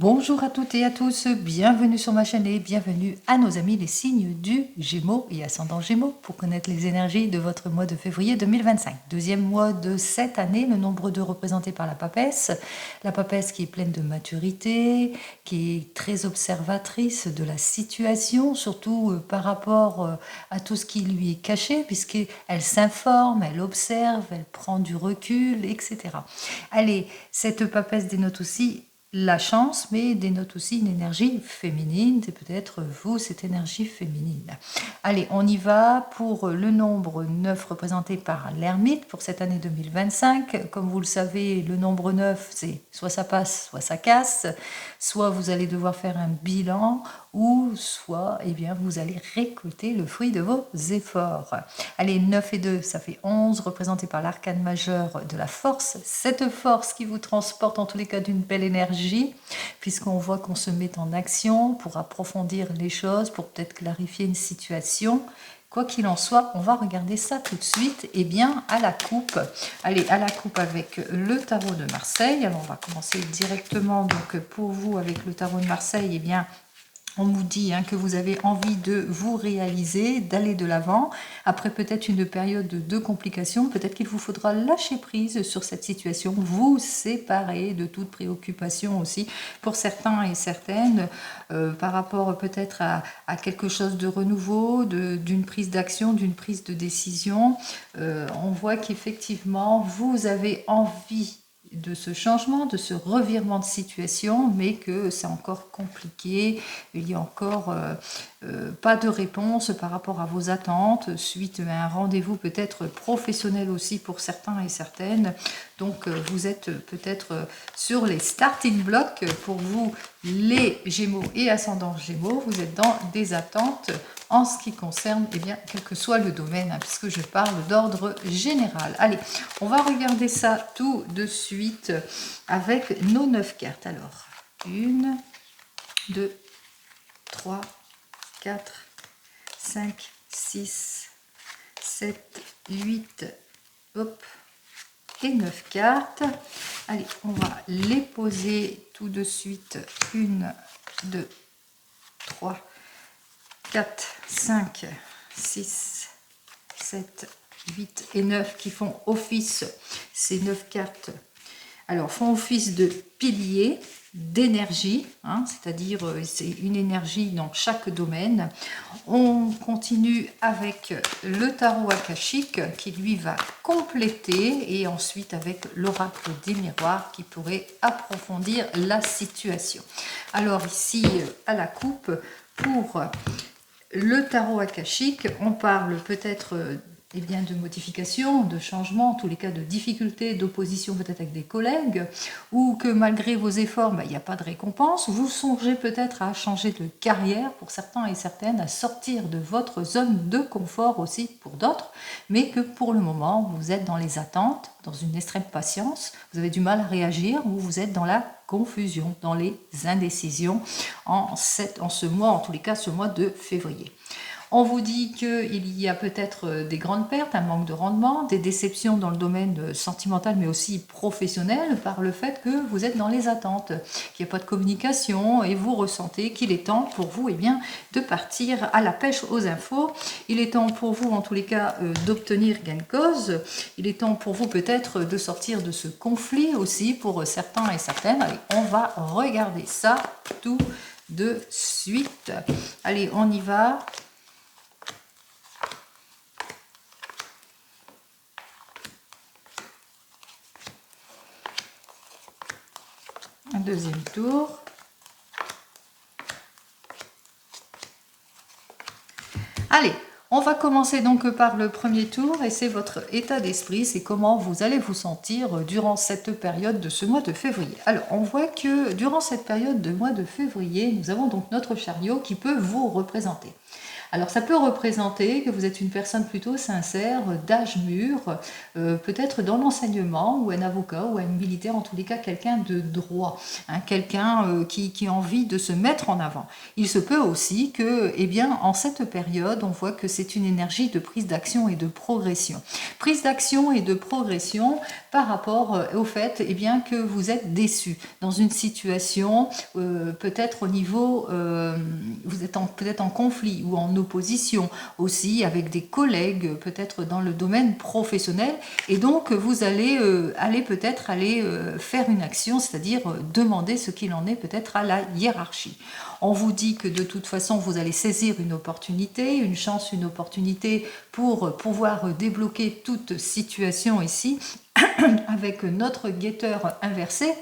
Bonjour à toutes et à tous, bienvenue sur ma chaîne et bienvenue à nos amis les signes du Gémeaux et ascendant Gémeaux pour connaître les énergies de votre mois de février 2025. Deuxième mois de cette année, le nombre 2 représenté par la papesse qui est pleine de maturité, qui est très observatrice de la situation, surtout par rapport à tout ce qui lui est caché, puisqu'elle s'informe, elle observe, elle prend du recul, etc. Allez, cette papesse dénote aussi la chance, mais dénote aussi une énergie féminine, c'est peut-être vous, cette énergie féminine. Allez, on y va pour le nombre 9 représenté par l'ermite pour cette année 2025. Comme vous le savez, le nombre 9, c'est soit ça passe, soit ça casse, soit vous allez devoir faire un bilan, ou soit vous allez récolter le fruit de vos efforts. Allez, 9 et 2, ça fait 11, représenté par l'arcane majeur de la force. Cette force qui vous transporte en tous les cas d'une belle énergie, puisqu'on voit qu'on se met en action pour approfondir les choses, pour peut-être clarifier une situation. Quoi qu'il en soit, on va regarder ça tout de suite, à la coupe. Allez, à la coupe avec le tarot de Marseille. Alors, on va commencer directement, donc, pour vous, avec le tarot de Marseille, on vous dit que vous avez envie de vous réaliser, d'aller de l'avant. Après peut-être une période de complications, peut-être qu'il vous faudra lâcher prise sur cette situation, vous séparer de toute préoccupation aussi pour certains et certaines, par rapport peut-être à quelque chose de renouveau, d'une prise d'action, d'une prise de décision. On voit qu'effectivement, vous avez envie de ce changement, de ce revirement de situation, mais que c'est encore compliqué, il y a encore pas de réponse par rapport à vos attentes, suite à un rendez-vous peut-être professionnel aussi pour certains et certaines. Donc vous êtes peut-être sur les starting blocks pour vous, les Gémeaux et ascendants Gémeaux, vous êtes dans des attentes en ce qui concerne, quel que soit le domaine, puisque je parle d'ordre général. Allez, on va regarder ça tout de suite avec nos 9 cartes. Alors, 1, 2, 3, 4, 5, 6, 7, 8, hop, et 9 cartes. Allez, on va les poser tout de suite. 1, 2, 3, 4, 5, 6, 7, 8 et 9 qui font office, ces 9 cartes, alors font office de piliers, d'énergie, c'est-à-dire c'est une énergie dans chaque domaine. On continue avec le tarot akashique qui lui va compléter, et ensuite avec l'oracle des miroirs qui pourrait approfondir la situation. Alors ici à la coupe, pour le tarot akashique, on parle peut-être de modifications, de changements, en tous les cas de difficultés, d'opposition peut-être avec des collègues, ou que malgré vos efforts, il n'y a pas de récompense. Vous songez peut-être à changer de carrière pour certains et certaines, à sortir de votre zone de confort aussi pour d'autres, mais que pour le moment, vous êtes dans les attentes, dans une extrême patience, vous avez du mal à réagir, ou vous êtes dans la confusion, dans les indécisions en ce mois, en tous les cas ce mois de février. On vous dit qu'il y a peut-être des grandes pertes, un manque de rendement, des déceptions dans le domaine sentimental mais aussi professionnel par le fait que vous êtes dans les attentes, qu'il n'y a pas de communication et vous ressentez qu'il est temps pour vous de partir à la pêche aux infos. Il est temps pour vous en tous les cas d'obtenir gain de cause. Il est temps pour vous peut-être de sortir de ce conflit aussi pour certains et certaines. Allez, on va regarder ça tout de suite. Allez, on y va. Un deuxième tour. Allez, on va commencer donc par le premier tour et c'est votre état d'esprit, c'est comment vous allez vous sentir durant cette période de ce mois de février. Alors, on voit que durant cette période de mois de février, nous avons donc notre chariot qui peut vous représenter. Alors ça peut représenter que vous êtes une personne plutôt sincère, d'âge mûr, peut-être dans l'enseignement, ou un avocat, ou un militaire, en tous les cas quelqu'un de droit, hein, quelqu'un qui a envie de se mettre en avant. Il se peut aussi que, eh bien, en cette période, on voit que c'est une énergie de prise d'action et de progression. Prise d'action et de progression par rapport au fait, eh bien, que vous êtes déçu dans une situation, peut-être au niveau, vous êtes peut-être en conflit ou en opposition aussi avec des collègues, peut-être dans le domaine professionnel, et donc vous allez peut-être faire une action, c'est-à-dire demander ce qu'il en est peut-être à la hiérarchie. On vous dit que de toute façon vous allez saisir une opportunité, une chance, une opportunité pour pouvoir débloquer toute situation ici avec notre guetteur inversé,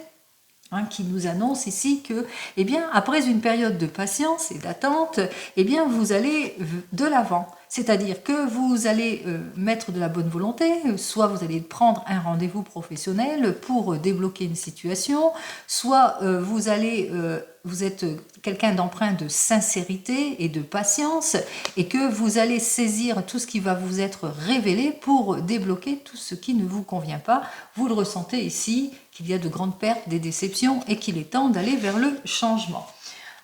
hein, qui nous annonce ici que, eh bien, après une période de patience et d'attente, eh bien, vous allez de l'avant. C'est-à-dire que vous allez mettre de la bonne volonté, soit vous allez prendre un rendez-vous professionnel pour débloquer une situation, soit vous êtes quelqu'un d'empreint de sincérité et de patience, et que vous allez saisir tout ce qui va vous être révélé pour débloquer tout ce qui ne vous convient pas. Vous le ressentez ici, qu'il y a de grandes pertes, des déceptions, et qu'il est temps d'aller vers le changement.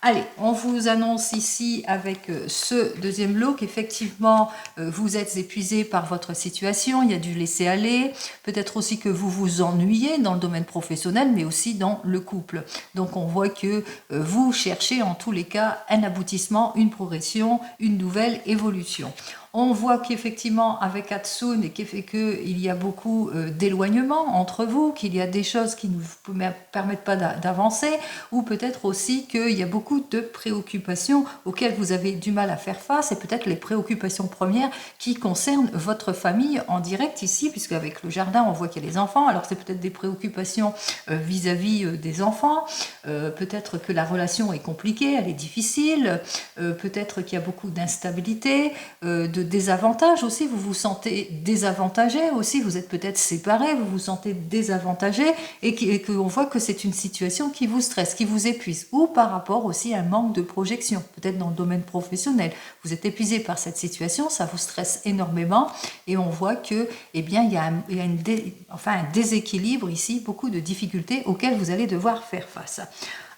Allez, on vous annonce ici avec ce deuxième lot qu'effectivement vous êtes épuisé par votre situation, il y a du laisser-aller, peut-être aussi que vous vous ennuyez dans le domaine professionnel, mais aussi dans le couple. Donc on voit que vous cherchez en tous les cas un aboutissement, une progression, une nouvelle évolution. On voit qu'effectivement, avec Hatsune, qu'il y a beaucoup d'éloignement entre vous, qu'il y a des choses qui ne vous permettent pas d'avancer, ou peut-être aussi qu'il y a beaucoup de préoccupations auxquelles vous avez du mal à faire face, et peut-être les préoccupations premières qui concernent votre famille en direct ici, puisque avec le jardin, on voit qu'il y a les enfants. Alors c'est peut-être des préoccupations vis-à-vis des enfants, peut-être que la relation est compliquée, elle est difficile, peut-être qu'il y a beaucoup d'instabilité, de désavantages aussi, vous vous sentez désavantagé aussi, vous êtes peut-être séparés, vous vous sentez désavantagé, et qu'on voit que c'est une situation qui vous stresse, qui vous épuise, ou par rapport aussi à un manque de projection, peut-être dans le domaine professionnel. Vous êtes épuisé par cette situation, ça vous stresse énormément, et on voit que, eh bien, il y a un déséquilibre ici, beaucoup de difficultés auxquelles vous allez devoir faire face.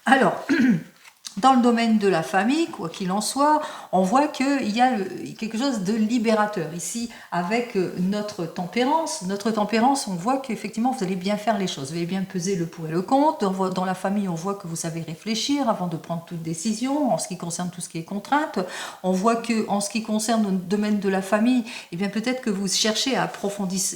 Alors, dans le domaine de la famille, quoi qu'il en soit, on voit qu'il y a quelque chose de libérateur ici avec notre tempérance. Notre tempérance, on voit qu'effectivement vous allez bien faire les choses, vous allez bien peser le pour et le contre. Dans la famille, on voit que vous savez réfléchir avant de prendre toute décision en ce qui concerne tout ce qui est contrainte. On voit que en ce qui concerne le domaine de la famille, eh bien peut-être que vous cherchez à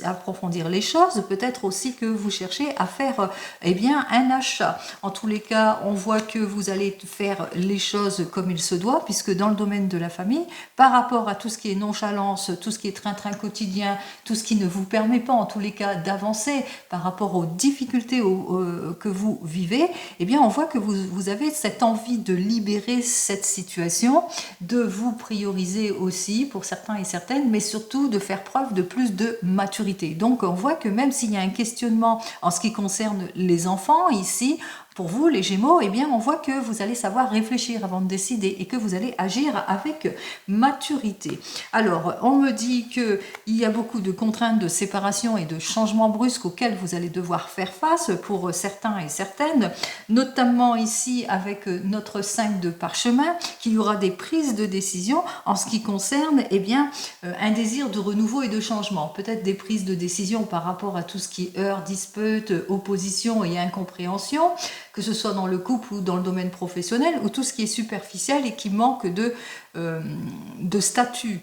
approfondir les choses, peut-être aussi que vous cherchez à faire eh bien un achat. En tous les cas, on voit que vous allez faire les choses comme il se doit, puisque dans le domaine de la famille, par rapport à tout ce qui est nonchalance, tout ce qui est train-train quotidien, tout ce qui ne vous permet pas en tous les cas d'avancer par rapport aux difficultés que vous vivez, eh bien on voit que vous avez cette envie de libérer cette situation, de vous prioriser aussi pour certains et certaines, mais surtout de faire preuve de plus de maturité. Donc on voit que même s'il y a un questionnement en ce qui concerne les enfants ici, pour vous, les Gémeaux, eh bien, on voit que vous allez savoir réfléchir avant de décider et que vous allez agir avec maturité. Alors, on me dit qu'il y a beaucoup de contraintes de séparation et de changements brusques auxquels vous allez devoir faire face pour certains et certaines, notamment ici avec notre 5 de parchemin, qu'il y aura des prises de décision en ce qui concerne eh bien, un désir de renouveau et de changement. Peut-être des prises de décision par rapport à tout ce qui est heurts, disputes, opposition et incompréhension, que ce soit dans le couple ou dans le domaine professionnel, ou tout ce qui est superficiel et qui manque de statut,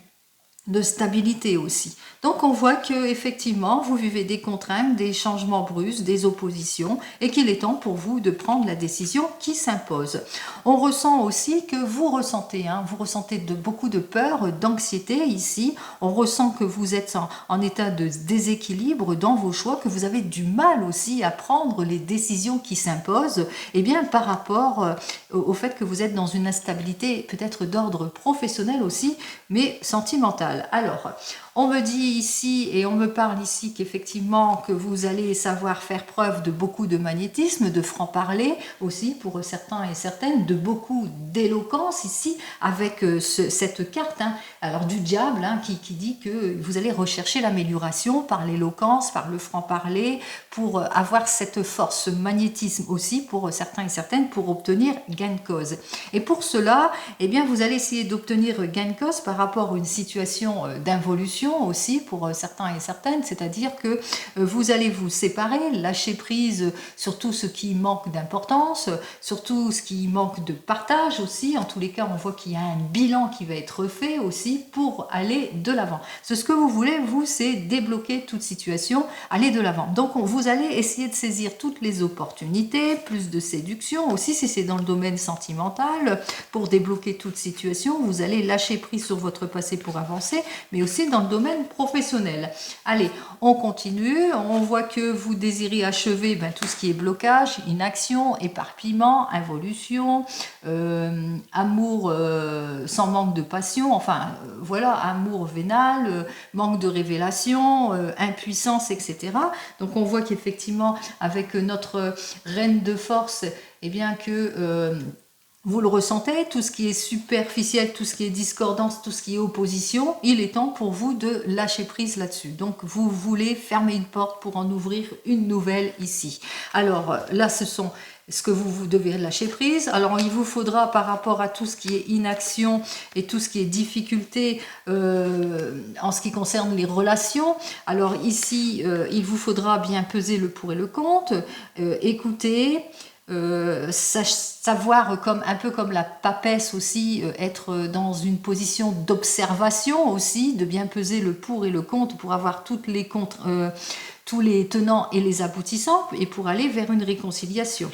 de stabilité aussi. Donc on voit que effectivement vous vivez des contraintes, des changements brusques, des oppositions, et qu'il est temps pour vous de prendre la décision qui s'impose. On ressent aussi que vous ressentez beaucoup de peur, d'anxiété ici. On ressent que vous êtes en état de déséquilibre dans vos choix, que vous avez du mal aussi à prendre les décisions qui s'imposent, et bien par rapport au fait que vous êtes dans une instabilité peut-être d'ordre professionnel aussi, mais sentimentale. Alors, On me dit ici, et on me parle ici qu'effectivement, que vous allez savoir faire preuve de beaucoup de magnétisme, de franc-parler aussi pour certains et certaines, de beaucoup d'éloquence ici, avec cette carte, hein, alors du diable, hein, qui dit que vous allez rechercher l'amélioration par l'éloquence, par le franc-parler, pour avoir cette force, ce magnétisme aussi pour certains et certaines, pour obtenir gain de cause. Et pour cela, eh bien, vous allez essayer d'obtenir gain de cause par rapport à une situation d'involution aussi pour certains et certaines, c'est-à-dire que vous allez vous séparer, lâcher prise sur tout ce qui manque d'importance, sur tout ce qui manque de partage aussi. En tous les cas, on voit qu'il y a un bilan qui va être fait aussi pour aller de l'avant. Ce que vous voulez, vous, c'est débloquer toute situation, aller de l'avant. Donc, vous allez essayer de saisir toutes les opportunités, plus de séduction aussi, si c'est dans le domaine sentimental, pour débloquer toute situation. Vous allez lâcher prise sur votre passé pour avancer, mais aussi dans le domaine professionnel. Allez, on continue. On voit que vous désirez achever tout ce qui est blocage, inaction, éparpillement, involution, amour sans manque de passion, enfin voilà, amour vénal, manque de révélation, impuissance, etc. Donc on voit qu'effectivement avec notre reine de force, eh bien que vous le ressentez, tout ce qui est superficiel, tout ce qui est discordance, tout ce qui est opposition, il est temps pour vous de lâcher prise là-dessus. Donc vous voulez fermer une porte pour en ouvrir une nouvelle ici. Alors là, ce sont ce que vous devez lâcher prise. Alors il vous faudra, par rapport à tout ce qui est inaction et tout ce qui est difficulté en ce qui concerne les relations, alors ici il vous faudra bien peser le pour et le contre, écouter, savoir un peu comme la papesse aussi, être dans une position d'observation aussi, de bien peser le pour et le contre pour avoir tous les tenants et les aboutissants et pour aller vers une réconciliation.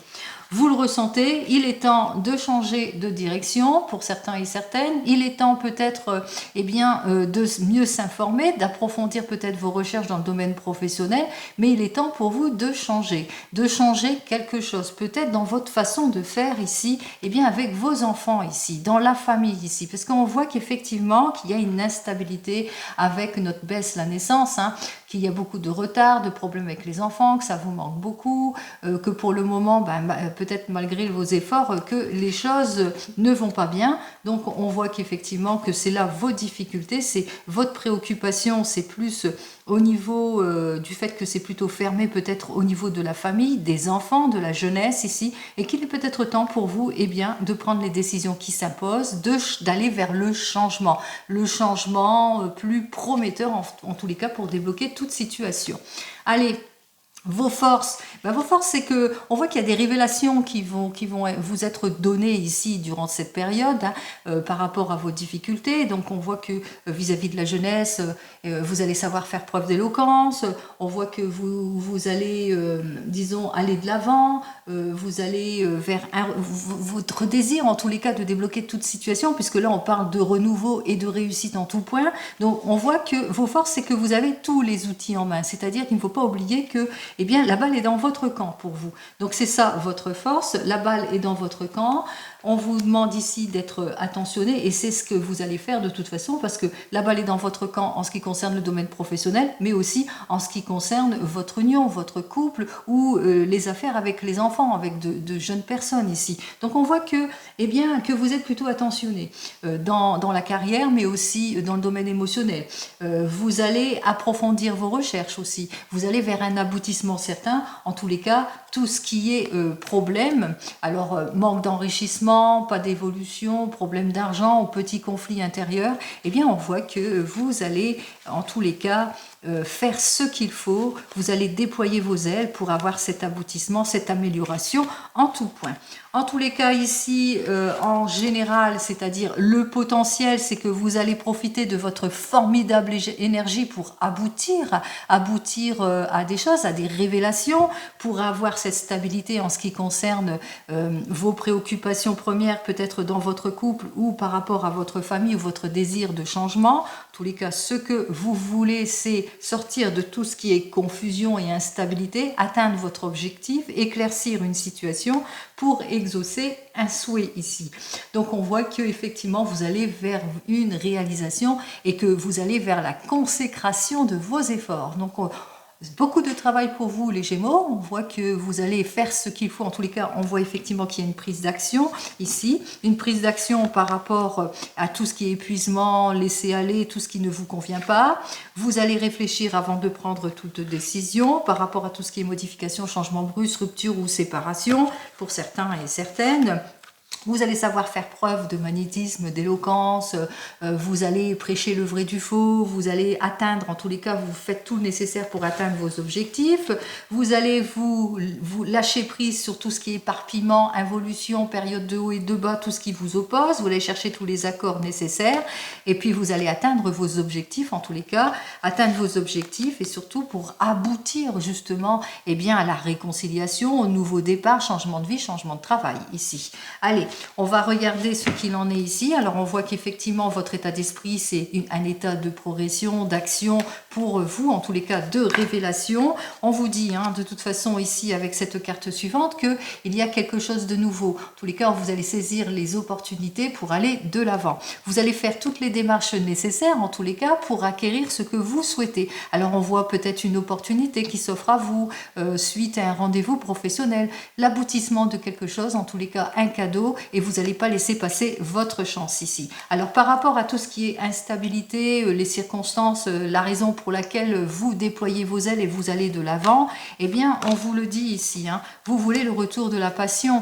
Vous le ressentez, il est temps de changer de direction pour certains et certaines. Il est temps peut-être de mieux s'informer, d'approfondir peut-être vos recherches dans le domaine professionnel, mais il est temps pour vous de changer quelque chose, peut-être dans votre façon de faire ici, avec vos enfants ici, dans la famille ici, parce qu'on voit qu'effectivement qu'il y a une instabilité avec notre baisse la naissance, hein, qu'il y a beaucoup de retard, de problèmes avec les enfants, que ça vous manque beaucoup, que pour le moment, peut-être malgré vos efforts, que les choses ne vont pas bien. Donc on voit qu'effectivement que c'est là vos difficultés, c'est votre préoccupation, c'est plus au niveau du fait que c'est plutôt fermé peut-être au niveau de la famille, des enfants, de la jeunesse ici, et qu'il est peut-être temps pour vous de prendre les décisions qui s'imposent, d'aller vers le changement plus prometteur en tous les cas pour débloquer toute situation. Allez, vos forces, c'est que on voit qu'il y a des révélations qui vont vous être données ici durant cette période, hein, par rapport à vos difficultés. Donc on voit que vis-à-vis de la jeunesse, vous allez savoir faire preuve d'éloquence. On voit que vous allez, aller de l'avant. Vous allez vers votre désir, en tous les cas, de débloquer toute situation, puisque là on parle de renouveau et de réussite en tout point. Donc on voit que vos forces, c'est que vous avez tous les outils en main. C'est-à-dire qu'il ne faut pas oublier que la balle est dans votre camp pour vous. Donc c'est ça votre force, la balle est dans votre camp. On vous demande ici d'être attentionné et c'est ce que vous allez faire de toute façon parce que la balle est dans votre camp en ce qui concerne le domaine professionnel, mais aussi en ce qui concerne votre union, votre couple ou les affaires avec les enfants, avec de jeunes personnes ici. Donc on voit que vous êtes plutôt attentionné dans la carrière, mais aussi dans le domaine émotionnel. Vous allez approfondir vos recherches aussi. Vous allez vers un aboutissement certain. En tous les cas, tout ce qui est problème, alors manque d'enrichissement, pas d'évolution, problème d'argent ou petit conflit intérieur, on voit que vous allez en tous les cas faire ce qu'il faut, vous allez déployer vos ailes pour avoir cet aboutissement, cette amélioration en tout point. En tous les cas ici, en général, c'est-à-dire le potentiel, c'est que vous allez profiter de votre formidable énergie pour aboutir à des choses, à des révélations, pour avoir cette stabilité en ce qui concerne vos préoccupations premières, peut-être dans votre couple ou par rapport à votre famille ou votre désir de changement. En tous les cas, ce que vous voulez, c'est sortir de tout ce qui est confusion et instabilité, atteindre votre objectif, éclaircir une situation pour exaucer un souhait ici. Donc on voit que effectivement vous allez vers une réalisation et que vous allez vers la consécration de vos efforts. Donc beaucoup de travail pour vous les Gémeaux, on voit que vous allez faire ce qu'il faut, en tous les cas on voit effectivement qu'il y a une prise d'action ici, une prise d'action par rapport à tout ce qui est épuisement, laisser aller, tout ce qui ne vous convient pas. Vous allez réfléchir avant de prendre toute décision par rapport à tout ce qui est modification, changement brusque, rupture ou séparation pour certains et certaines. Vous allez savoir faire preuve de magnétisme, d'éloquence, vous allez prêcher le vrai du faux, vous allez atteindre, en tous les cas, vous faites tout le nécessaire pour atteindre vos objectifs, vous allez vous lâcher prise sur tout ce qui est éparpillement, involution, période de haut et de bas, tout ce qui vous oppose, vous allez chercher tous les accords nécessaires, et puis vous allez atteindre vos objectifs, en tous les cas, atteindre vos objectifs, et surtout pour aboutir justement eh bien, à la réconciliation, au nouveau départ, changement de vie, changement de travail, ici. Allez, on va regarder ce qu'il en est ici. Alors on voit qu'effectivement votre état d'esprit c'est un état de progression, d'action pour vous, en tous les cas de révélation. On vous dit de toute façon ici avec cette carte suivante qu'il y a quelque chose de nouveau. En tous les cas vous allez saisir les opportunités pour aller de l'avant. Vous allez faire toutes les démarches nécessaires en tous les cas pour acquérir ce que vous souhaitez. Alors on voit peut-être une opportunité qui s'offre à vous suite à un rendez-vous professionnel, l'aboutissement de quelque chose, en tous les cas un cadeau, et vous n'allez pas laisser passer votre chance ici. Alors par rapport à tout ce qui est instabilité, les circonstances, la raison pour laquelle vous déployez vos ailes et vous allez de l'avant, eh bien on vous le dit ici, vous voulez le retour de la passion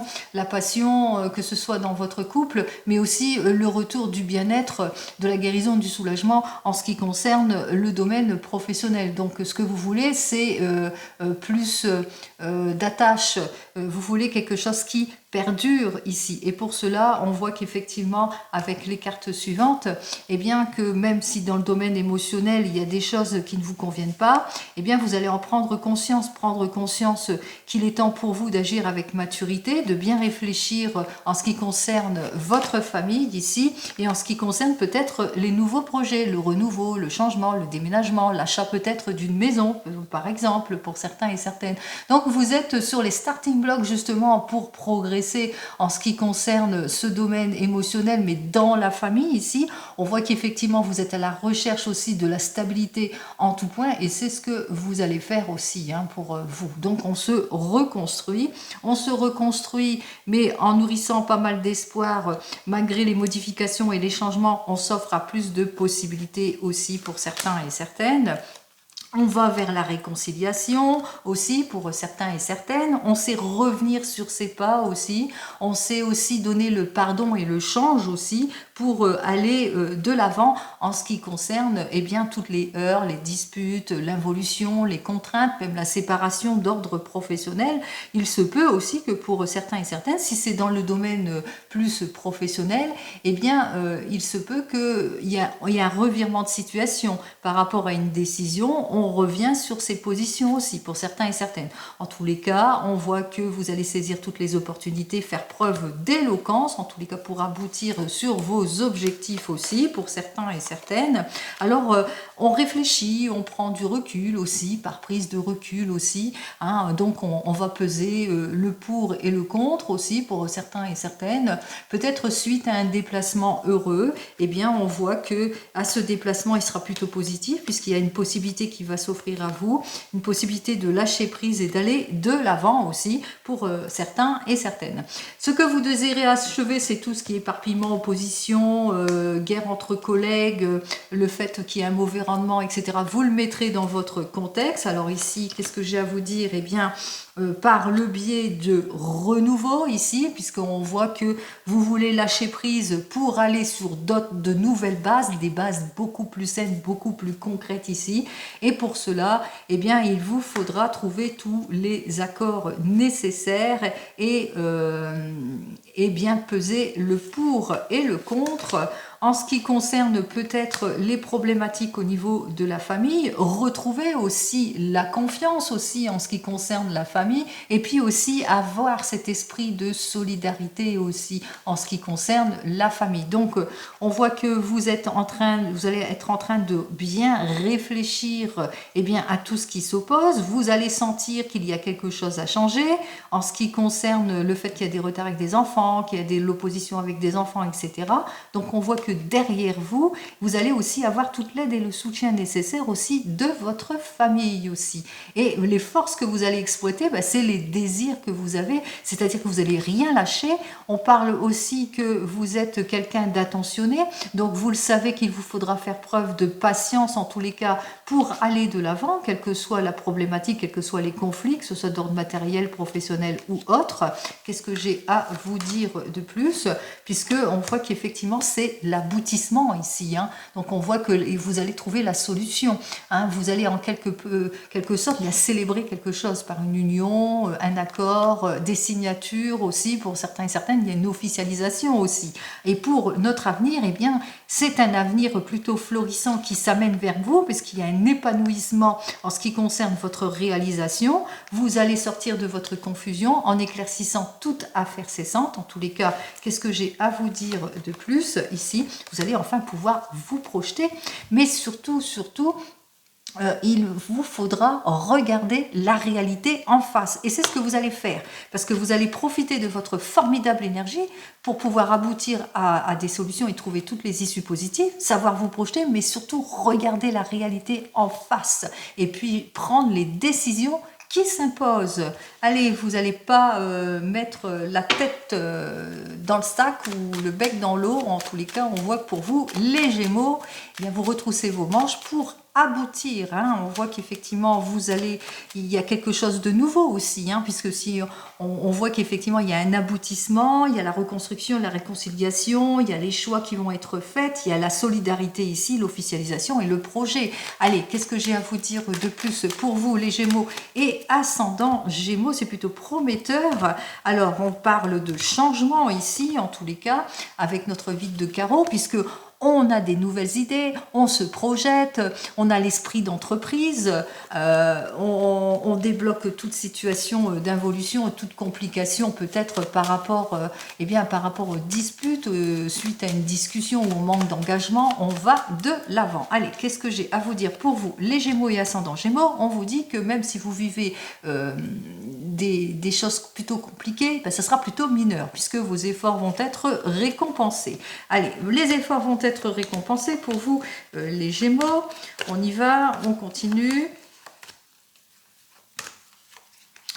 que ce soit dans votre couple, mais aussi le retour du bien-être, de la guérison, du soulagement en ce qui concerne le domaine professionnel. Donc ce que vous voulez c'est plus d'attache, vous voulez quelque chose qui perdure ici. Et pour cela, on voit qu'effectivement, avec les cartes suivantes, eh bien que même si dans le domaine émotionnel, il y a des choses qui ne vous conviennent pas, eh bien vous allez en prendre conscience qu'il est temps pour vous d'agir avec maturité, de bien réfléchir en ce qui concerne votre famille ici et en ce qui concerne peut-être les nouveaux projets, le renouveau, le changement, le déménagement, l'achat peut-être d'une maison, par exemple, pour certains et certaines. Donc vous êtes sur les starting blocks justement pour progresser en ce qui concerne ce domaine émotionnel, mais dans la famille ici, on voit qu'effectivement vous êtes à la recherche aussi de la stabilité en tout point, et c'est ce que vous allez faire aussi pour vous. Donc on se reconstruit, mais en nourrissant pas mal d'espoir, malgré les modifications et les changements, on s'offre à plus de possibilités aussi pour certains et certaines. On va vers la réconciliation aussi pour certains et certaines. On sait revenir sur ses pas aussi. On sait aussi donner le pardon et le change aussi pour aller de l'avant en ce qui concerne bien toutes les heurts, les disputes, l'involution, les contraintes, même la séparation d'ordre professionnel. Il se peut aussi que pour certains et certaines, si c'est dans le domaine plus professionnel, il se peut qu'il y ait un revirement de situation par rapport à une décision. On revient sur ses positions aussi pour certains et certaines. En tous les cas, on voit que vous allez saisir toutes les opportunités, faire preuve d'éloquence, en tous les cas pour aboutir sur vos objectifs aussi pour certains et certaines. Alors, on réfléchit, on prend du recul aussi, par prise de recul aussi. Donc, on va peser le pour et le contre aussi pour certains et certaines. Peut-être suite à un déplacement heureux, on voit que à ce déplacement, il sera plutôt positif puisqu'il y a une possibilité qui va s'offrir à vous, une possibilité de lâcher prise et d'aller de l'avant aussi pour certains et certaines. Ce que vous désirez achever, c'est tout ce qui est éparpillement, opposition, guerre entre collègues, le fait qu'il y ait un mauvais rendement, etc. Vous le mettrez dans votre contexte. Alors ici, qu'est-ce que j'ai à vous dire? Par le biais de renouveau ici, puisqu'on voit que vous voulez lâcher prise pour aller sur de nouvelles bases, des bases beaucoup plus saines, beaucoup plus concrètes ici. Et pour cela, il vous faudra trouver tous les accords nécessaires et bien peser le pour et le contre En ce qui concerne peut-être les problématiques au niveau de la famille, retrouver aussi la confiance aussi en ce qui concerne la famille, et puis aussi avoir cet esprit de solidarité aussi en ce qui concerne la famille. Donc on voit que vous allez être en train de bien réfléchir à tout ce qui s'oppose. Vous allez sentir qu'il y a quelque chose à changer en ce qui concerne le fait qu'il y a des retards avec des enfants, qu'il y a de l'opposition avec des enfants, etc. Donc on voit que derrière vous, vous allez aussi avoir toute l'aide et le soutien nécessaire aussi de votre famille aussi. Et les forces que vous allez exploiter, c'est les désirs que vous avez, c'est-à-dire que vous n'allez rien lâcher. On parle aussi que vous êtes quelqu'un d'attentionné, donc vous le savez qu'il vous faudra faire preuve de patience en tous les cas pour aller de l'avant, quelle que soit la problématique, quels que soient les conflits, que ce soit d'ordre matériel, professionnel ou autre. Qu'est-ce que j'ai à vous dire de plus? Puisque on voit qu'effectivement c'est l'aboutissement ici. Donc on voit que vous allez trouver la solution. Vous allez en quelque sorte célébrer quelque chose par une union, un accord, des signatures aussi. Pour certains et certaines, il y a une officialisation aussi. Et pour notre avenir, c'est un avenir plutôt florissant qui s'amène vers vous, parce qu'il y a un épanouissement en ce qui concerne votre réalisation. Vous allez sortir de votre confusion en éclaircissant toute affaire cessante. En tous les cas, qu'est-ce que j'ai à vous dire de plus ici? Vous allez enfin pouvoir vous projeter, mais surtout, il vous faudra regarder la réalité en face. Et c'est ce que vous allez faire, parce que vous allez profiter de votre formidable énergie pour pouvoir aboutir à des solutions et trouver toutes les issues positives, savoir vous projeter, mais surtout regarder la réalité en face et puis prendre les décisions qui s'impose. Allez, vous n'allez pas mettre la tête dans le sac ou le bec dans l'eau. En tous les cas, on voit que pour vous, les Gémeaux, vous retroussez vos manches pour aboutir. On voit qu'effectivement, il y a quelque chose de nouveau aussi, puisque si on voit qu'effectivement, il y a un aboutissement, il y a la reconstruction, la réconciliation, il y a les choix qui vont être faits, il y a la solidarité ici, l'officialisation et le projet. Allez, qu'est-ce que j'ai à vous dire de plus pour vous, les Gémeaux et ascendant Gémeaux? C'est plutôt prometteur. Alors, on parle de changement ici, en tous les cas, avec notre vide de carreau, puisque on a des nouvelles idées, on se projette, on a l'esprit d'entreprise, on débloque toute situation d'involution, toute complication peut-être par rapport aux disputes, suite à une discussion ou au manque d'engagement, on va de l'avant. Allez, qu'est-ce que j'ai à vous dire pour vous, les Gémeaux et ascendant Gémeaux? On vous dit que même si vous vivez des choses plutôt compliquées, ça sera plutôt mineur, puisque vos efforts vont être récompensés. Allez, les efforts vont être récompensés pour vous, les Gémeaux. On y va, on continue.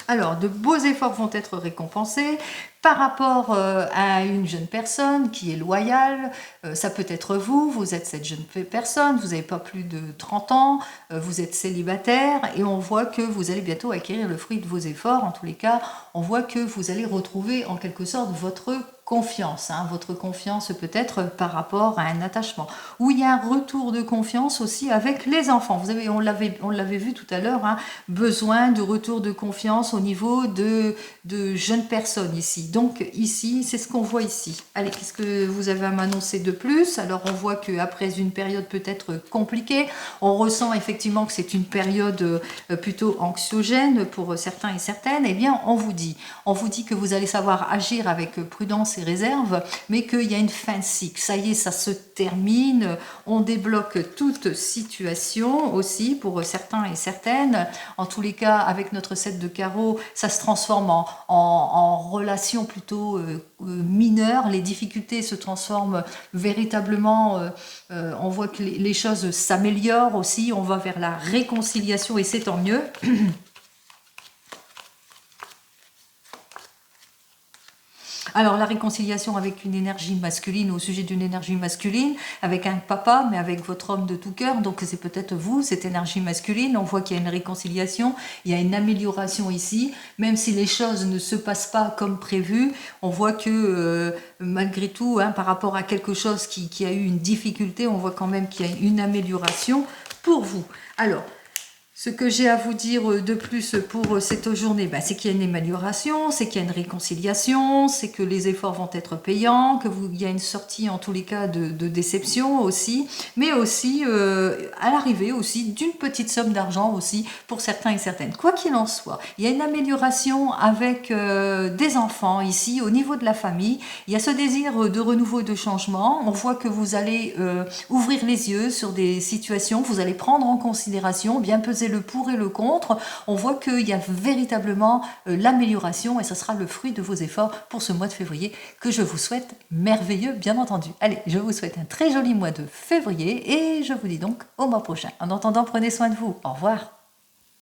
Alors, de beaux efforts vont être récompensés par rapport à une jeune personne qui est loyale. Ça peut être vous, vous êtes cette jeune personne, vous n'avez pas plus de 30 ans, vous êtes célibataire et on voit que vous allez bientôt acquérir le fruit de vos efforts. En tous les cas, on voit que vous allez retrouver en quelque sorte votre confiance, votre confiance peut-être par rapport à un attachement, où il y a un retour de confiance aussi avec les enfants. On l'avait vu tout à l'heure, besoin de retour de confiance au niveau de jeunes personnes ici. Donc ici, c'est ce qu'on voit ici. Allez, qu'est-ce que vous avez à m'annoncer de plus? Alors on voit qu'après une période peut-être compliquée, on ressent effectivement que c'est une période plutôt anxiogène pour certains et certaines. Eh bien, on vous dit que vous allez savoir agir avec prudence et réserve, mais qu'il y a une fin de cycle. Ça y est, ça se termine. On débloque toute situation aussi pour certains et certaines. En tous les cas, avec notre 7 de carreau, ça se transforme en relation plutôt mineure. Les difficultés se transforment véritablement. On voit que les choses s'améliorent aussi. On va vers la réconciliation et c'est tant mieux. Alors la réconciliation avec une énergie masculine, au sujet d'une énergie masculine, avec un papa, mais avec votre homme de tout cœur, donc c'est peut-être vous, cette énergie masculine. On voit qu'il y a une réconciliation, il y a une amélioration ici, même si les choses ne se passent pas comme prévu, on voit que malgré tout, par rapport à quelque chose qui a eu une difficulté, on voit quand même qu'il y a une amélioration pour vous. Alors, Ce que j'ai à vous dire de plus pour cette journée, c'est qu'il y a une amélioration, c'est qu'il y a une réconciliation, c'est que les efforts vont être payants, il y a une sortie en tous les cas de déception aussi, mais aussi à l'arrivée aussi d'une petite somme d'argent aussi pour certains et certaines. Quoi qu'il en soit, il y a une amélioration avec des enfants ici au niveau de la famille. Il y a ce désir de renouveau et de changement. On voit que vous allez ouvrir les yeux sur des situations, vous allez prendre en considération, bien peser le pour et le contre. On voit qu'il y a véritablement l'amélioration et ce sera le fruit de vos efforts pour ce mois de février que je vous souhaite merveilleux, bien entendu. Allez, je vous souhaite un très joli mois de février et je vous dis donc au mois prochain. En attendant, prenez soin de vous. Au revoir.